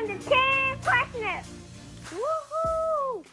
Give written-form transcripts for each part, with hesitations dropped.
on the Team Crushing It. Woohoo!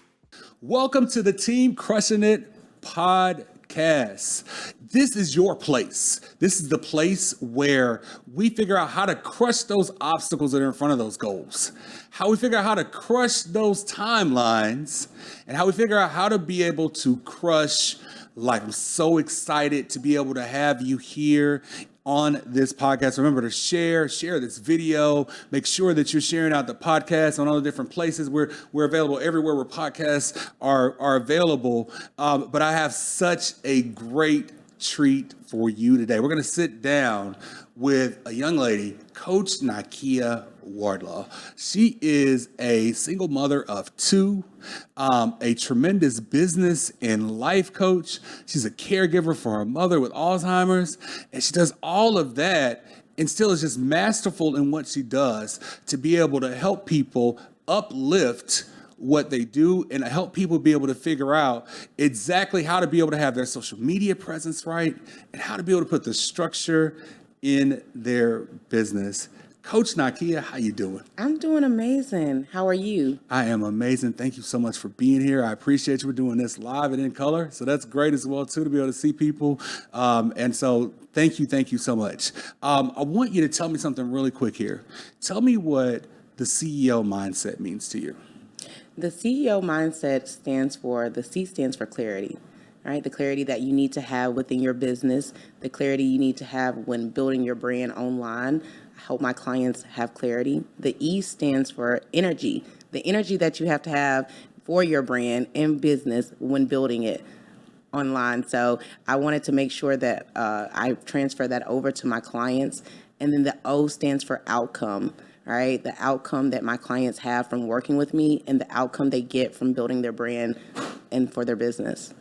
Welcome to the Team Crushing It podcast. This is your place. This is the place where we figure out how to crush those obstacles that are in front of those goals, how we figure out how to crush those timelines, and how we figure out how to be able to crush life. I'm so excited to be able to have you here on this podcast. Remember to share this video. Make sure that you're sharing out the podcast on all the different places. We're available everywhere where podcasts are available. But I have such a great treat for you today. We're going to sit down with a young lady, Coach Nykia Wardlaw. She is a single mother of two, a tremendous business and life coach. She's a caregiver for her mother with Alzheimer's, and she does all of that and still is just masterful in what she does to be able to help people uplift what they do and help people be able to figure out exactly how to be able to have their social media presence right and how to be able to put the structure in their business. Coach Nykia, how you doing? I'm doing amazing. How are you? I am amazing. Thank you so much for being here. I appreciate you for doing this live and in color. So that's great as well, too, to be able to see people. And so thank you so much. I want you to tell me something really quick here. Tell me what the CEO mindset means to you. The CEO mindset the C stands for clarity, right? The clarity that you need to have within your business, the clarity you need to have when building your brand online. I help my clients have clarity. The E stands for energy, the energy that you have to have for your brand and business when building it online. So I wanted to make sure that I transfer that over to my clients. And then the O stands for outcome. Right, the outcome that my clients have from working with me and the outcome they get from building their brand and for their business.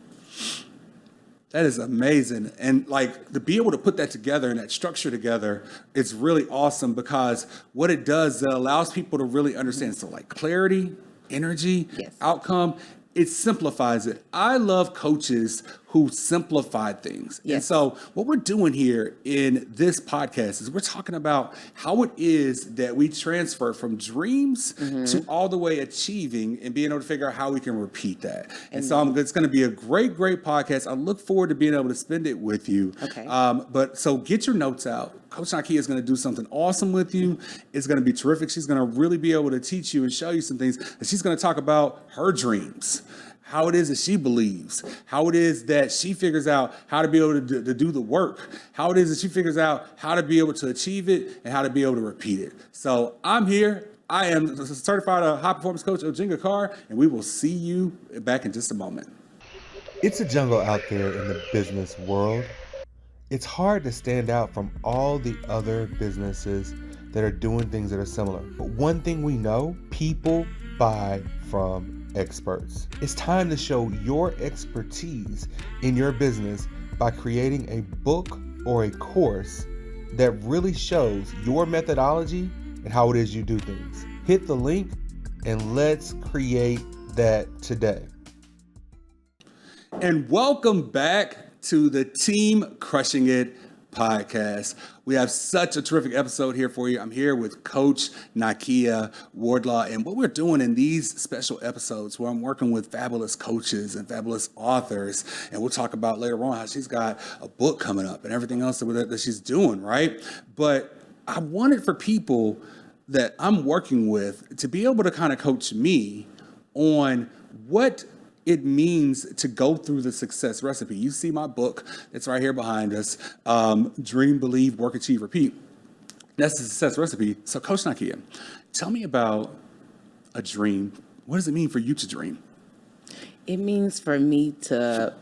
That is amazing. And like to be able to put that together and that structure together, it's really awesome because what it does, it allows people to really understand. So like clarity, energy, Yes. outcome, it simplifies it. I love coaches who simplify things. Yes. And so what we're doing here in this podcast is we're talking about how it is that we transfer from dreams to all the way achieving and being able to figure out how we can repeat that. And so it's going to be a great podcast. I look forward to being able to spend it with you. Okay. But so get your notes out. Coach Nykia is going to do something awesome with you. It's going to be terrific. She's going to really be able to teach you and show you some things. And she's going to talk about her dreams, how it is that she believes, how it is that she figures out how to be able to do the work, how it is that she figures out how to be able to achieve it and how to be able to repeat it. So I'm here. I am certified high performance coach Ojinga Carr, and we will see you back in just a moment. It's a jungle out there in the business world. It's hard to stand out from all the other businesses that are doing things that are similar. But one thing we know, people buy from experts. It's time to show your expertise in your business by creating a book or a course that really shows your methodology and how it is you do things. Hit the link and let's create that today. And welcome back to the Team Crushing It podcast. We have such a terrific episode here for you. I'm here with Coach Nykia Wardlaw, and what we're doing in these special episodes where I'm working with fabulous coaches and fabulous authors, and we'll talk about later on how she's got a book coming up and everything else that she's doing, right? But I wanted for people that I'm working with to be able to kind of coach me on what it means to go through the success recipe. You see my book, it's right here behind us, Dream, Believe, Work, Achieve, Repeat. That's the success recipe. So Coach Nykia, tell me about a dream. What does it mean for you to dream? It means for me to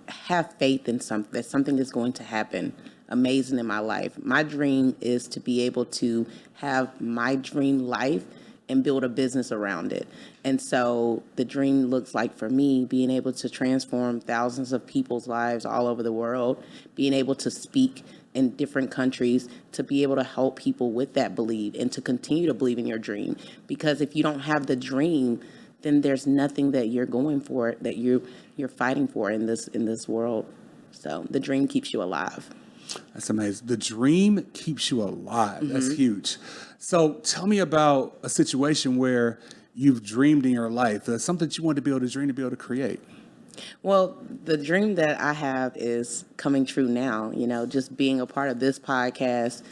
have faith in something, that something is going to happen amazing in my life. My dream is to be able to have my dream life and build a business around it. And so the dream looks like for me being able to transform thousands of people's lives all over the world, being able to speak in different countries, to be able to help people with that belief and to continue to believe in your dream. Because if you don't have the dream, then there's nothing that you're going for, that you're fighting for in this world. So the dream keeps you alive. That's amazing. The dream keeps you alive. That's huge. So tell me about a situation where you've dreamed in your life, something that you wanted to be able to dream, to be able to create. Well, the dream that I have is coming true now, just being a part of this podcast,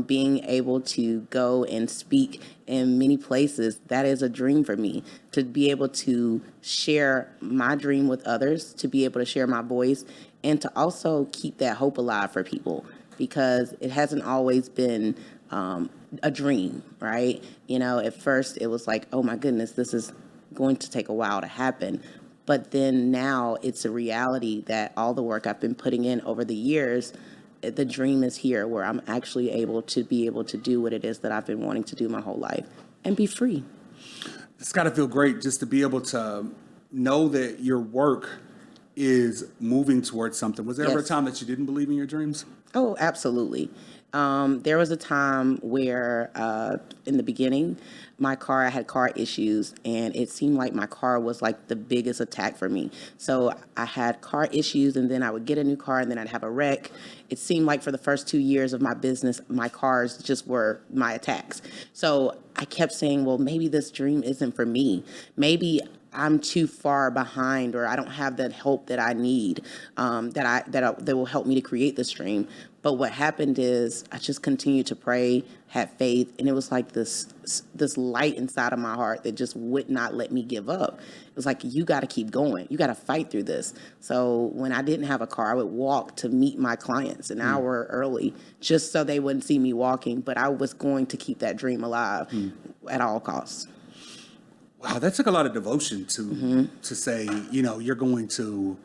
being able to go and speak in many places. That is a dream for me, to be able to share my dream with others, to be able to share my voice, and to also keep that hope alive for people, because it hasn't always been a dream, right? At first it was like, oh my goodness, this is going to take a while to happen. But then now it's a reality that all the work I've been putting in over the years, the dream is here, where I'm actually able to do what it is that I've been wanting to do my whole life and be free. It's got to feel great just to be able to know that your work is moving towards something. Was there ever a time that you didn't believe in your dreams? Oh, absolutely. There was a time where in the beginning, I had car issues, and it seemed like my car was like the biggest attack for me. So I had car issues, and then I would get a new car, and then I'd have a wreck. It seemed like for the first 2 years of my business, my cars just were my attacks. So I kept saying, well, maybe this dream isn't for me. Maybe I'm too far behind, or I don't have that help that I need, that will help me to create this dream. But what happened is I just continued to pray, had faith, and it was like this light inside of my heart that just would not let me give up. It was like, you got to keep going. You got to fight through this. So when I didn't have a car, I would walk to meet my clients an hour early, just so they wouldn't see me walking. But I was going to keep that dream alive at all costs. Wow, that took a lot of devotion to say, you're going to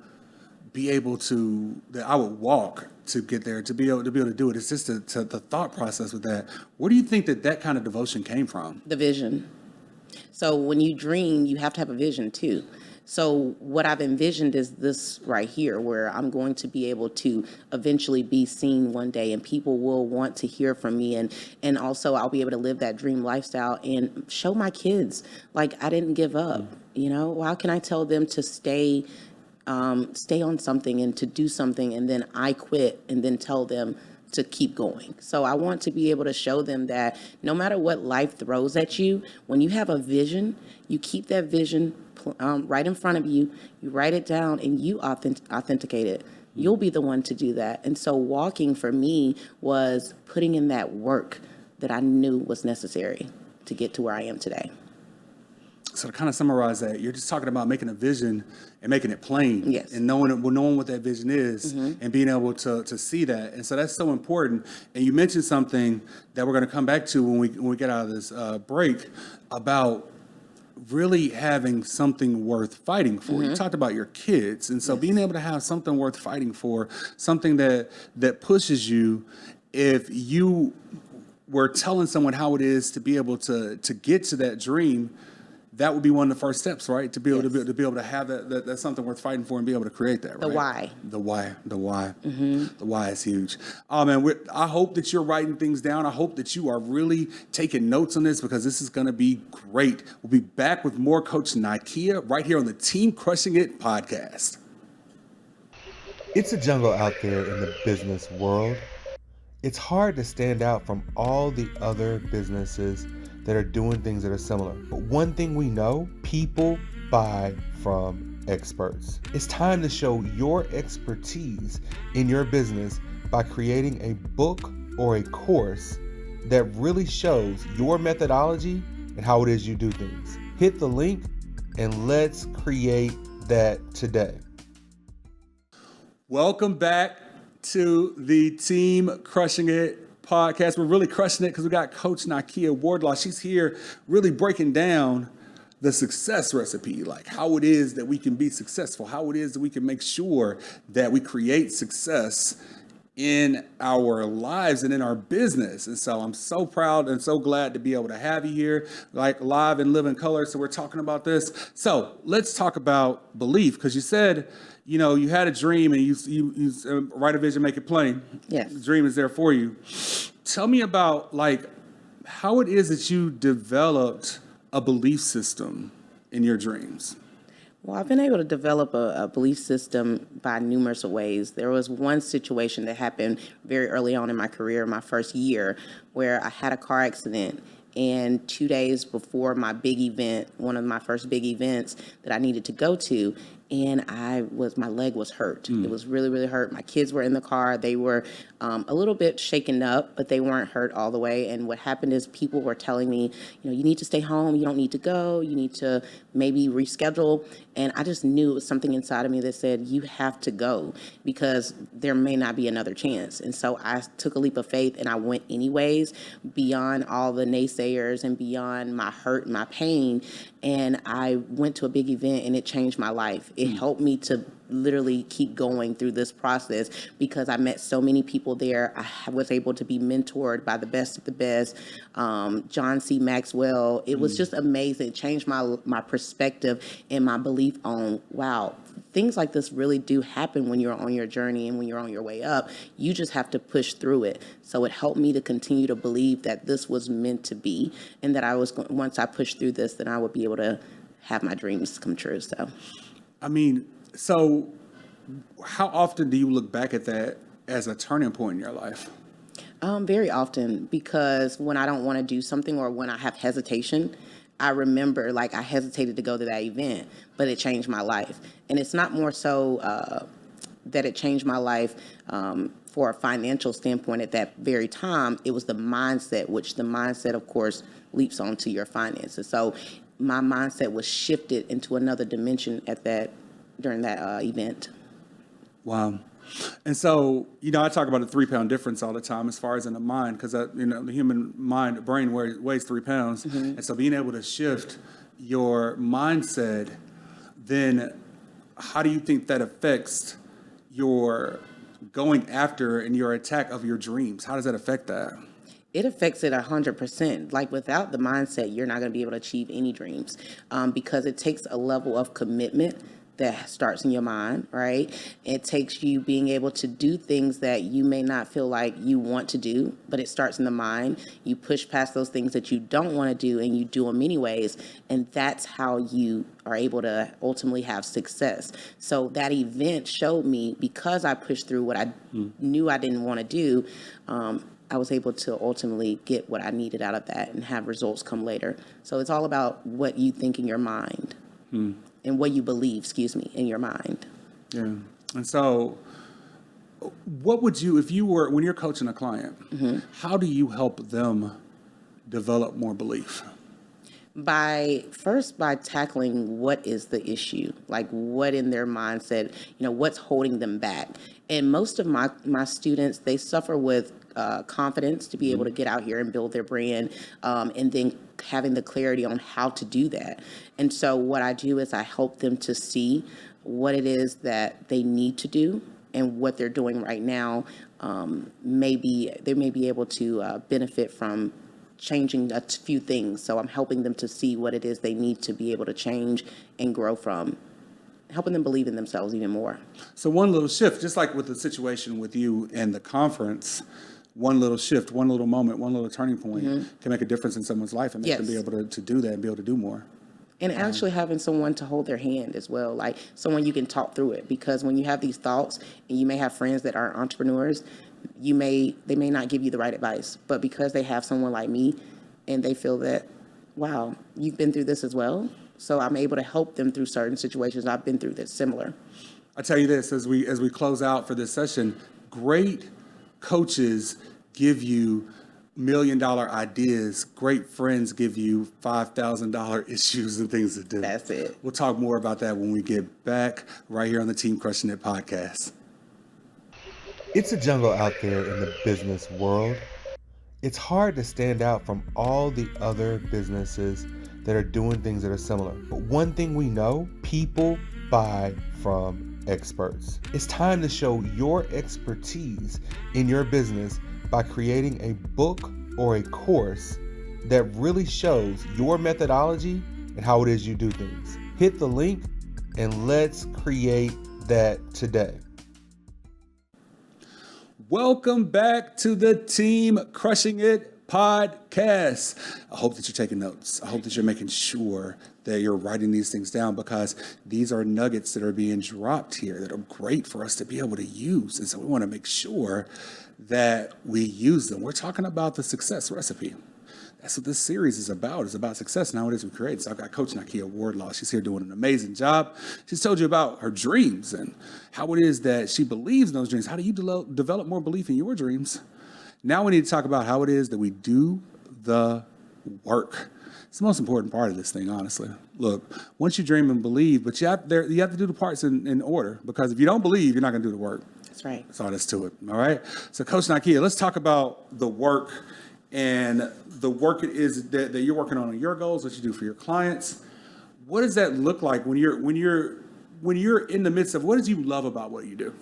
be able to, that I would walk to get there, to be able to do it. It's just the thought process with that. Where do you think that kind of devotion came from? The vision. So when you dream, you have to have a vision too. So what I've envisioned is this right here, where I'm going to be able to eventually be seen one day, and people will want to hear from me. And also I'll be able to live that dream lifestyle and show my kids, like, I didn't give up. How can I tell them to stay on something and to do something, and then I quit, and then tell them to keep going? So I want to be able to show them that no matter what life throws at you, when you have a vision, you keep that vision right in front of you, you write it down, and you authenticate it. You'll be the one to do that. And so walking for me was putting in that work that I knew was necessary to get to where I am today. So to kind of summarize that, you're just talking about making a vision and making it plain, Yes. and knowing what that vision is, and being able to see that. And so that's so important. And you mentioned something that we're going to come back to when we get out of this break, about really having something worth fighting for. You talked about your kids, and so being able to have something worth fighting for, something that pushes you. If you were telling someone how it is to be able to get to that dream, that would be one of the first steps, right? To be able to be able to have that's something worth fighting for, and be able to create that, right? The why. The why is huge. Oh man, I hope that you're writing things down. I hope that you are really taking notes on this, because this is going to be great. We'll be back with more Coach Nykia right here on the Team Crushing It podcast. It's a jungle out there in the business world. It's hard to stand out from all the other businesses that are doing things that are similar. But one thing we know, people buy from experts. It's time to show your expertise in your business by creating a book or a course that really shows your methodology and how it is you do things. Hit the link and let's create that today. Welcome back to the Team Crushing It podcast. We're really crushing it because we got Coach Nykia Wardlaw. She's here really breaking down the success recipe, like how it is that we can be successful, how it is that we can make sure that we create success in our lives and in our business. And so I'm so proud and so glad to be able to have you here, like live and live in color. So we're talking about this. So let's talk about belief, because you said, you had a dream, and you write a vision, make it plain. Yes. The dream is there for you. Tell me about how it is that you developed a belief system in your dreams. Well, I've been able to develop a belief system by numerous ways. There was one situation that happened very early on in my career, my first year, where I had a car accident. And 2 days before my big event, one of my first big events that I needed to go to, and my leg was hurt. It was really, really hurt. My kids were in the car. They were a little bit shaken up, but they weren't hurt all the way. And what happened is people were telling me, you need to stay home. You don't need to go. You need to maybe reschedule. And I just knew it was something inside of me that said, you have to go because there may not be another chance. And so I took a leap of faith and I went anyways, beyond all the naysayers and beyond my hurt and my pain. And I went to a big event and it changed my life. It helped me to literally keep going through this process because I met so many people there. I was able to be mentored by the best of the best, John C. Maxwell. It was just amazing. It changed my perspective and my belief on, wow, things like this really do happen when you're on your journey and when you're on your way up. You just have to push through it. So it helped me to continue to believe that this was meant to be and that once I pushed through this, then I would be able to have my dreams come true. So how often do you look back at that as a turning point in your life? Very often, because when I don't want to do something or when I have hesitation, I remember I hesitated to go to that event, but it changed my life. And it's not more so that it changed my life for a financial standpoint at that very time. It was the mindset, which the mindset, of course, leaps onto your finances. So my mindset was shifted into another dimension during that event. Wow. And so, I talk about a 3-pound difference all the time as far as in the mind, because, the human brain weighs 3 pounds. And so being able to shift your mindset, then how do you think that affects your going after and your attack of your dreams? How does that affect that? It affects it 100%. Without the mindset, you're not going to be able to achieve any dreams because it takes a level of commitment that starts in your mind, right? It takes you being able to do things that you may not feel like you want to do, but it starts in the mind. You push past those things that you don't want to do and you do them anyways. And that's how you are able to ultimately have success. So that event showed me, because I pushed through what I knew I didn't want to do, I was able to ultimately get what I needed out of that and have results come later. So it's all about what you think in your mind. And what you believe, in your mind. Yeah. And so what would you, when you're coaching a client, how do you help them develop more belief? By tackling what is the issue, what in their mindset, what's holding them back. And most of my students, they suffer with confidence to be able to get out here and build their brand, and then having the clarity on how to do that. And so what I do is I help them to see what it is that they need to do and what they're doing right now. Maybe they may be able to benefit from changing a few things. So I'm helping them to see what it is they need to be able to change and grow from, helping them believe in themselves even more. So one little shift, just like with the situation with you and the conference, one little shift, one little moment, one little turning point can make a difference in someone's life, and they can be able to do that and be able to do more. And actually having someone to hold their hand as well, someone you can talk through it. Because when you have these thoughts, and you may have friends that are entrepreneurs, they may not give you the right advice. But because they have someone like me, and they feel that, wow, you've been through this as well. So I'm able to help them through certain situations I've been through that's similar. I tell you this, as we close out for this session, great coaches give you $1 million ideas. Great friends give you $5,000 issues and things to do. That's it. We'll talk more about that when we get back right here on the Team Crushing It podcast. It's a jungle out there in the business world. It's hard to stand out from all the other businesses that are doing things that are similar. But one thing we know, people buy from experts. It's time to show your expertise in your business by creating a book or a course that really shows your methodology and how it is you do things. Hit the link and let's create that today. Welcome back to the Team Crushing It Podcast. I hope that you're taking notes. I hope that you're making sure that you're writing these things down, because these are nuggets that are being dropped here that are great for us to be able to use. And so we want to make sure that we use them. We're talking about the success recipe. That's what this series is about. It's about success and how it is we create. So I've got Coach Nykia Wardlaw. She's here doing an amazing job. She's told you about her dreams and how it is that she believes in those dreams. How do you develop more belief in your dreams? Now we need to talk about how it is that we do the work. It's the most important part of this thing, honestly. Look, once you dream and believe, but you have to do the parts in order, because if you don't believe, you're not going to do the work. That's right. That's all that's to it, all right? So Coach Nykia, let's talk about the work, and the work it is that you're working on your goals, what you do for your clients. What does that look like when you're in the midst of, what do you love about what you do?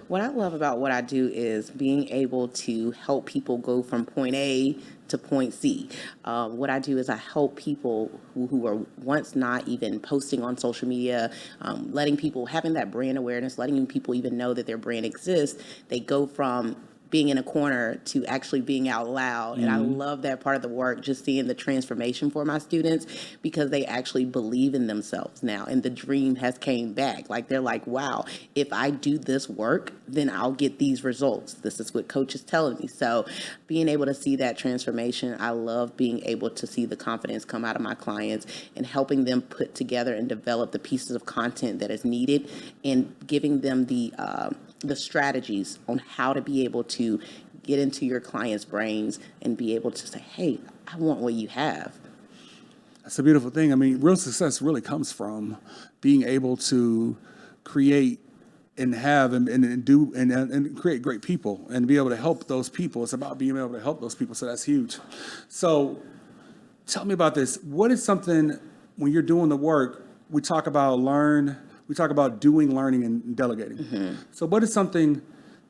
What I love about what I do is being able to help people go from point A to point C. What I do is I help people who were once not even posting on social media, letting people, having that brand awareness, letting people even know that their brand exists. They go from being in a corner to actually being out loud. And I love that part of the work, just seeing the transformation for my students, because they actually believe in themselves now. And the dream has came back. Like, they're like, wow, if I do this work, then I'll get these results. This is what Coach is telling me. So being able to see that transformation, I love being able to see the confidence come out of my clients and helping them put together and develop the pieces of content that is needed, and giving them the strategies on how to be able to get into your clients' brains and be able to say, hey, I want what you have. That's a beautiful thing. I mean, real success really comes from being able to create and have and do and create great people and be able to help those people. It's about being able to help those people. So that's huge. So tell me about this. What is something, when you're doing the work, we talk about doing, learning, and delegating. So what is something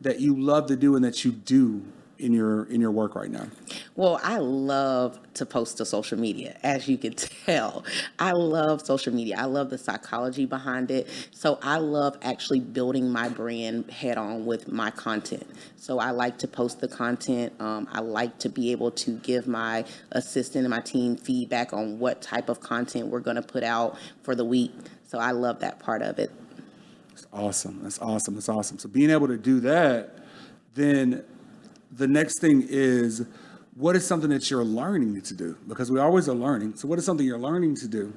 that you love to do and that you do in your work right now? Well, I love to post to social media, as you can tell. I love social media. I love the psychology behind it. So I love actually building my brand head on with my content. So I like to post the content. I like to be able to give my assistant and my team feedback on what type of content we're going to put out for the week. So I love that part of it. That's awesome. That's awesome. That's awesome. So being able to do that, then the next thing is, what is something that you're learning to do? Because we always are learning. So what is something you're learning to do?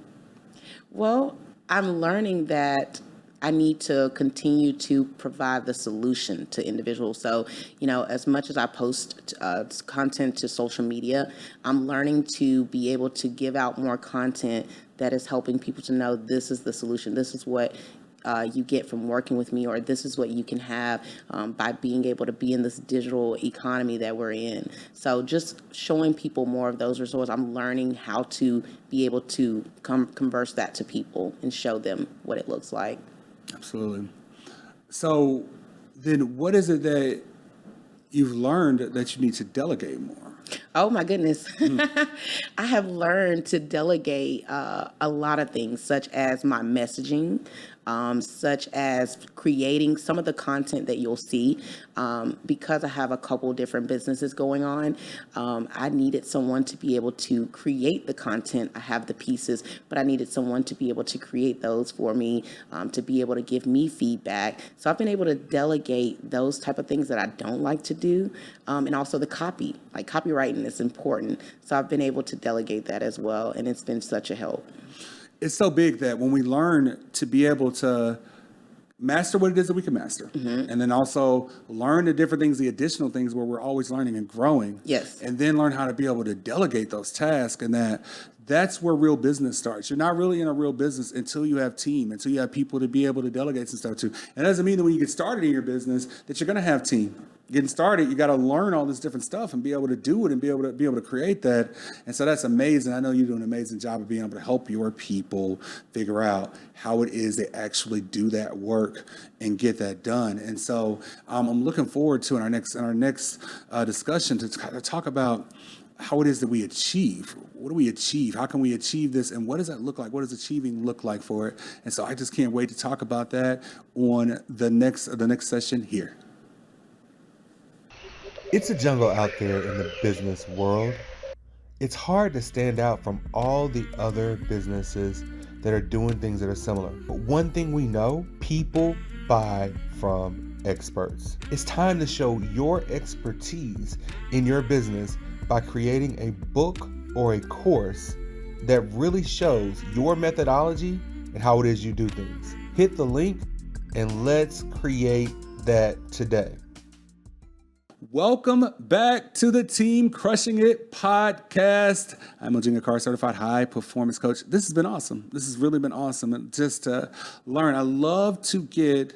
Well, I'm learning that I need to continue to provide the solution to individuals. So, as much as I post content to social media, I'm learning to be able to give out more content that is helping people to know this is the solution. This is what you get from working with me, or this is what you can have by being able to be in this digital economy that we're in. So just showing people more of those resources. I'm learning how to be able to converse that to people and show them what it looks like. Absolutely. So then what is it that you've learned that you need to delegate more? Oh my goodness. I have learned to delegate a lot of things, such as my messaging, such as creating some of the content that you'll see. Because I have a couple different businesses going on, I needed someone to be able to create the content. I have the pieces, but I needed someone to be able to create those for me, to be able to give me feedback. So I've been able to delegate those type of things that I don't like to do. And also the copywriting is important. So I've been able to delegate that as well. And it's been such a help. It's so big that when we learn to be able to master what it is that we can master, and then also learn the different things, the additional things where we're always learning and growing. Yes. And then learn how to be able to delegate those tasks, and that's where real business starts. You're not really in a real business until you have team, until you have people to be able to delegate some stuff to. And that doesn't mean that when you get started in your business that you're going to have team. Getting started, you got to learn all this different stuff and be able to do it and be able to create that. And so that's amazing. I know you do an amazing job of being able to help your people figure out how it is they actually do that work and get that done. And so I'm looking forward to in our next discussion to talk about how it is that we achieve. What do we achieve? How can we achieve this? And what does that look like? What does achieving look like for it? And so I just can't wait to talk about that on the next session here. It's a jungle out there in the business world. It's hard to stand out from all the other businesses that are doing things that are similar. But one thing we know, people buy from experts. It's time to show your expertise in your business by creating a book or a course that really shows your methodology and how it is you do things. Hit the link and let's create that today. Welcome back to the Team Crushing It podcast. I'm a Junior Card Certified High Performance Coach. This has been awesome. This has really been awesome. And just to learn, I love to get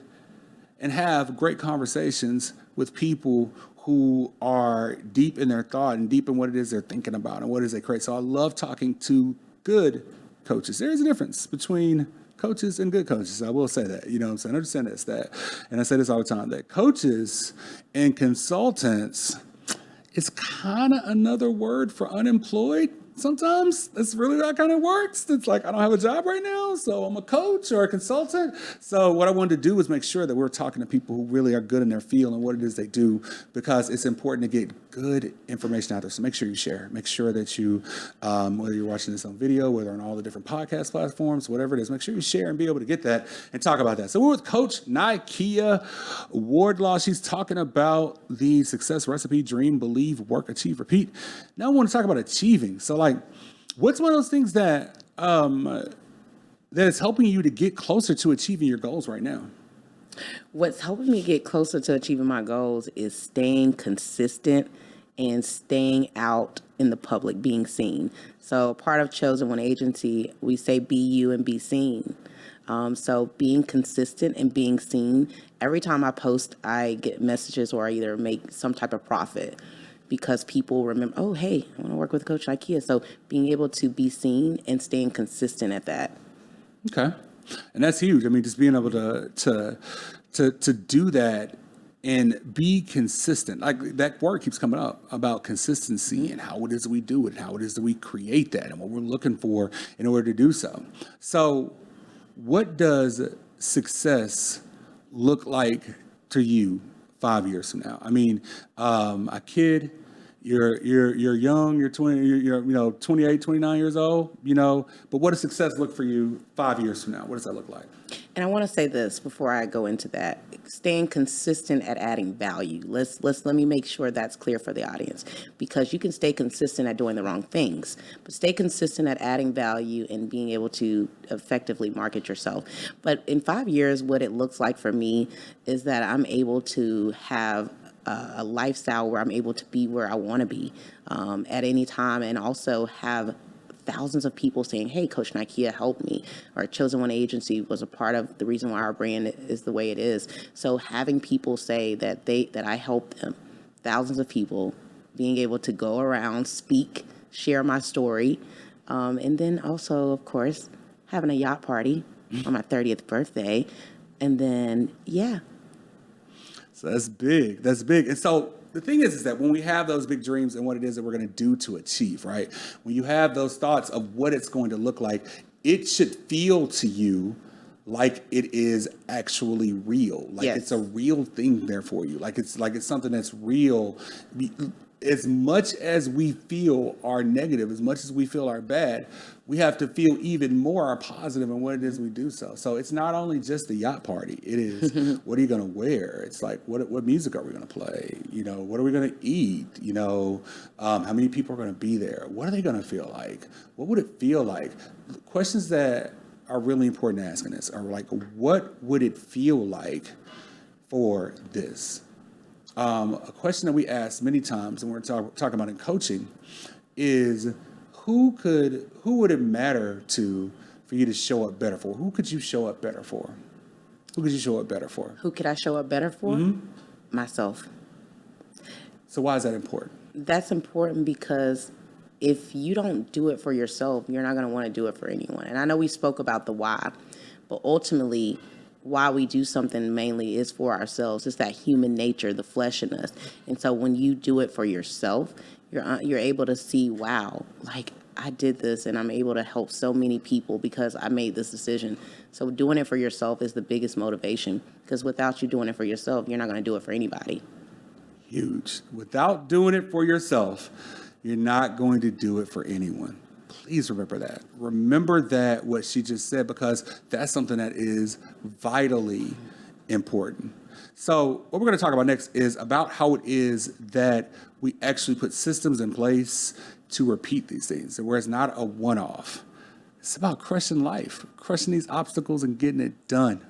and have great conversations with people who are deep in their thought and deep in what it is they're thinking about and what it is they create. So I love talking to good coaches. There is a difference between coaches and good coaches. I will say that, you know what I'm saying? I understand this, that, and I say this all the time, that coaches and consultants is kind of another word for unemployed. Sometimes that's really how it kind of works. It's like, I don't have a job right now, so I'm a coach or a consultant. So what I wanted to do was make sure that we're talking to people who really are good in their field and what it is they do, because it's important to get good information out there. So make sure you share. Make sure that you, whether you're watching this on video, whether on all the different podcast platforms, whatever it is, make sure you share and be able to get that and talk about that. So we're with Coach Nykia Wardlaw. She's talking about the success recipe: dream, believe, work, achieve, repeat. Now I want to talk about achieving. So like, what's one of those things that that is helping you to get closer to achieving your goals right now? What's helping me get closer to achieving my goals is staying consistent and staying out in the public, being seen. So part of Chosen One Agency, we say be you and be seen. So being consistent and being seen. Every time I post, I get messages or I either make some type of profit because people remember, oh, hey, I want to work with Coach Nykia. So being able to be seen and staying consistent at that. Okay. And that's huge. I mean, just being able to do that and be consistent. Like, that word keeps coming up about consistency and how it is that we do it, and how it is that we create that and what we're looking for in order to do so. So what does success look like to you 5 years from now? I mean, a kid, you're young, you're 20, you're 28, 29 years old, but what does success look for you 5 years from now? What does that look like? And I want to say this before I go into that: staying consistent at adding value. Let me make sure that's clear for the audience, because you can stay consistent at doing the wrong things, but stay consistent at adding value and being able to effectively market yourself. But in 5 years, what it looks like for me is that I'm able to have a lifestyle where I'm able to be where I want to be at any time, and also have thousands of people saying, hey, Coach Nykia helped me, or Chosen One Agency was a part of the reason why our brand is the way it is. So having people say that I helped them, thousands of people, being able to go around, speak, share my story, and then also, of course, having a yacht party on my 30th birthday, and then, yeah. So that's big. That's big. And so the thing is that when we have those big dreams and what it is that we're going to do to achieve, right? When you have those thoughts of what it's going to look like, it should feel to you like it is actually real. Like It's a real thing there for you. Like it's something that's real. As much as we feel our negative, as much as we feel our bad, we have to feel even more our positive in what it is we do so. So it's not only just the yacht party. It is, what are you going to wear? It's like, what music are we going to play? What are we going to eat? How many people are going to be there? What are they going to feel like? What would it feel like? Questions that are really important to ask in this are like, what would it feel like for this? A question that we ask many times, and we're talking about in coaching, is who would it matter to for you to show up better for? Who could you show up better for? Who could you show up better for? Who could I show up better for? Mm-hmm. Myself. So why is that important? That's important because if you don't do it for yourself, you're not going to want to do it for anyone. And I know we spoke about the why, but ultimately, why we do something mainly is for ourselves. It's that human nature, the flesh in us. And so when you do it for yourself, you're able to see, wow, like I did this and I'm able to help so many people because I made this decision. So doing it for yourself is the biggest motivation, because without you doing it for yourself, you're not going to do it for anybody. Huge. Without doing it for yourself, you're not going to do it for anyone. Please remember that. Remember that, what she just said, because that's something that is vitally important. So what we're going to talk about next is about how it is that we actually put systems in place to repeat these things, where it's not a one-off. It's about crushing life, crushing these obstacles and getting it done.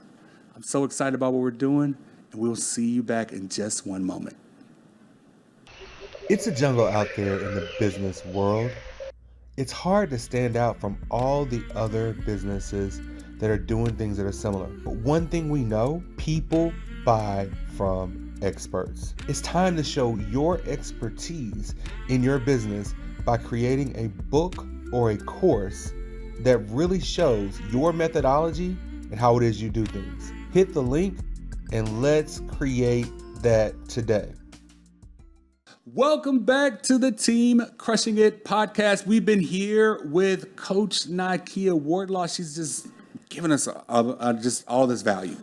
I'm so excited about what we're doing, and we'll see you back in just one moment. It's a jungle out there in the business world. It's hard to stand out from all the other businesses that are doing things that are similar. But one thing we know, people buy from experts. It's time to show your expertise in your business by creating a book or a course that really shows your methodology and how it is you do things. Hit the link and let's create that today. Welcome back to the Team Crushing It podcast. We've been here with Coach Nykia Wardlaw. She's just giving us just all this value.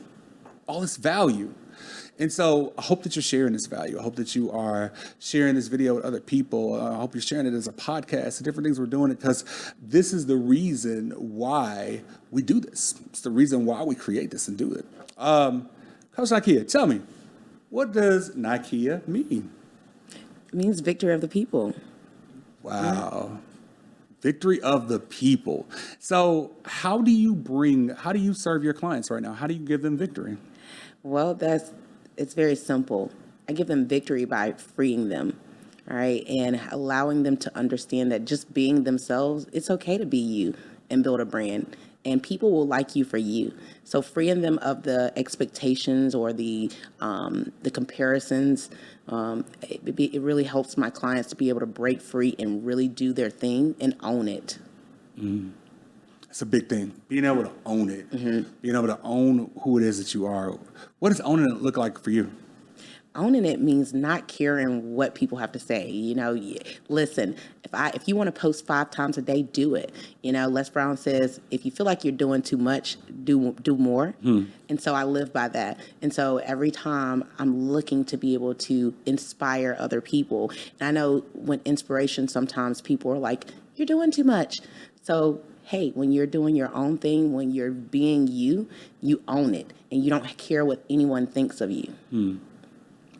And so I hope that you're sharing this value. I hope that you are sharing this video with other people. I hope you're sharing it as a podcast, the different things we're doing it, because this is the reason why we do this. It's the reason why we create this and do it. Coach Nykia, tell me, what does Nykia mean? It means victory of the people. Wow. Victory of the people. So how do you serve your clients right now? How do you give them victory? Well, it's very simple. I give them victory by freeing them, all right, and allowing them to understand that just being themselves, it's okay to be you and build a brand. And people will like you for you. So freeing them of the expectations or the comparisons, it really helps my clients to be able to break free and really do their thing and own it. It's a big thing. Being able to own it. Being able to own who it is that you are. What does owning it look like for you? Owning it means not caring what people have to say. Listen, if you want to post 5 times a day, do it. Les Brown says, if you feel like you're doing too much, do more. And so I live by that. And so every time I'm looking to be able to inspire other people. And I know when inspiration, sometimes people are like, you're doing too much. So hey, when you're doing your own thing, when you're being you, you own it. And you don't care what anyone thinks of you.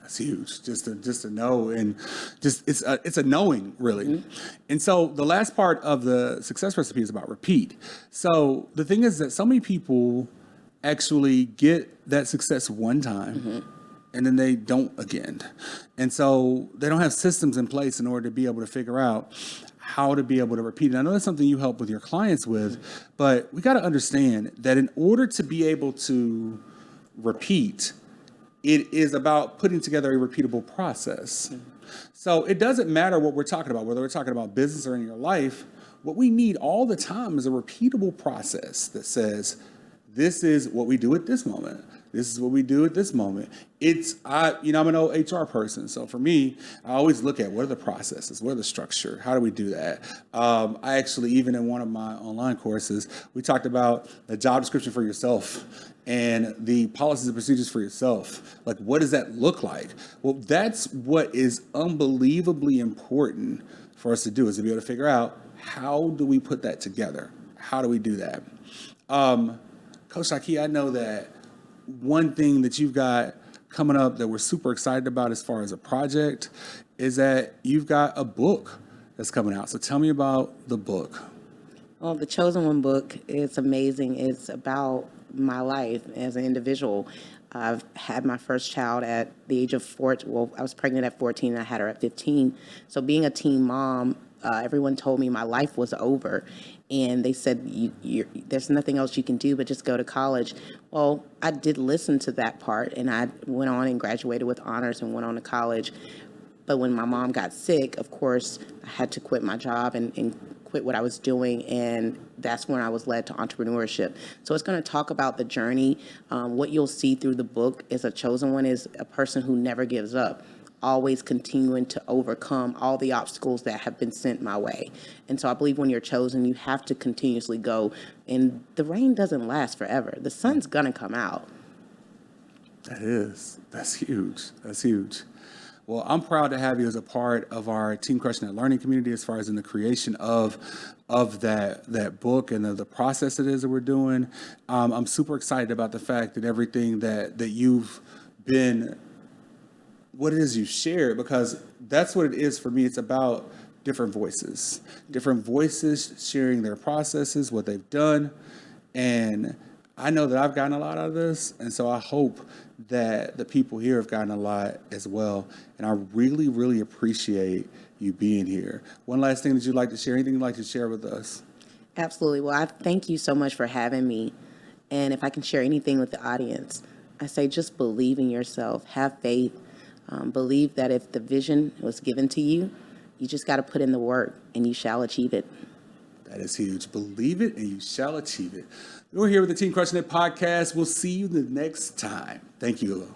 That's huge. Just to know, and just it's a knowing, really. And so the last part of the success recipe is about repeat. So the thing is that so many people actually get that success one time, and then they don't again. And so they don't have systems in place in order to be able to figure out how to be able to repeat it. I know that's something you help with your clients with, but we got to understand that in order to be able to repeat, it is about putting together a repeatable process. So it doesn't matter what we're talking about, whether we're talking about business or in your life. What we need all the time is a repeatable process that says, this is what we do at this moment. This is what we do at this moment. I'm an old HR person. So for me, I always look at what are the processes, what are the structure, how do we do that? I actually, even in one of my online courses, we talked about the job description for yourself and the policies and procedures for yourself. Like, what does that look like? Well, that's what is unbelievably important for us to do, is to be able to figure out, how do we put that together? How do we do that? Coach Nykia, I know that one thing that you've got coming up that we're super excited about as far as a project is that you've got a book that's coming out. So tell me about the book. Well, the Chosen One book is amazing. It's about my life as an individual. I've had my first child at the age of 14. Well, I was pregnant at 14 and I had her at 15. So being a teen mom, everyone told me my life was over. And they said, there's nothing else you can do but just go to college. Well, I did listen to that part, and I went on and graduated with honors and went on to college. But when my mom got sick, of course, I had to quit my job and quit what I was doing, and that's when I was led to entrepreneurship. So it's going to talk about the journey. What you'll see through the book is a chosen one is a person who never gives up, always continuing to overcome all the obstacles that have been sent my way. And so I believe when you're chosen, you have to continuously go. And the rain doesn't last forever. The sun's going to come out. That's huge. That's huge. Well, I'm proud to have you as a part of our Team Crushing It learning community as far as in the creation of that book and the process it is that we're doing. I'm super excited about the fact that everything that you've been, what it is you shared, because that's what it is for me. It's about different voices sharing their processes, what they've done. And I know that I've gotten a lot out of this. And so I hope that the people here have gotten a lot as well. And I really, really appreciate you being here. One last thing that you'd like to share, anything you'd like to share with us? Absolutely. Well, I thank you so much for having me. And if I can share anything with the audience, I say just believe in yourself, have faith, believe that if the vision was given to you, you just got to put in the work and you shall achieve it. That is huge. Believe it and you shall achieve it. We're here with the Team Crushing It podcast. We'll see you the next time. Thank you.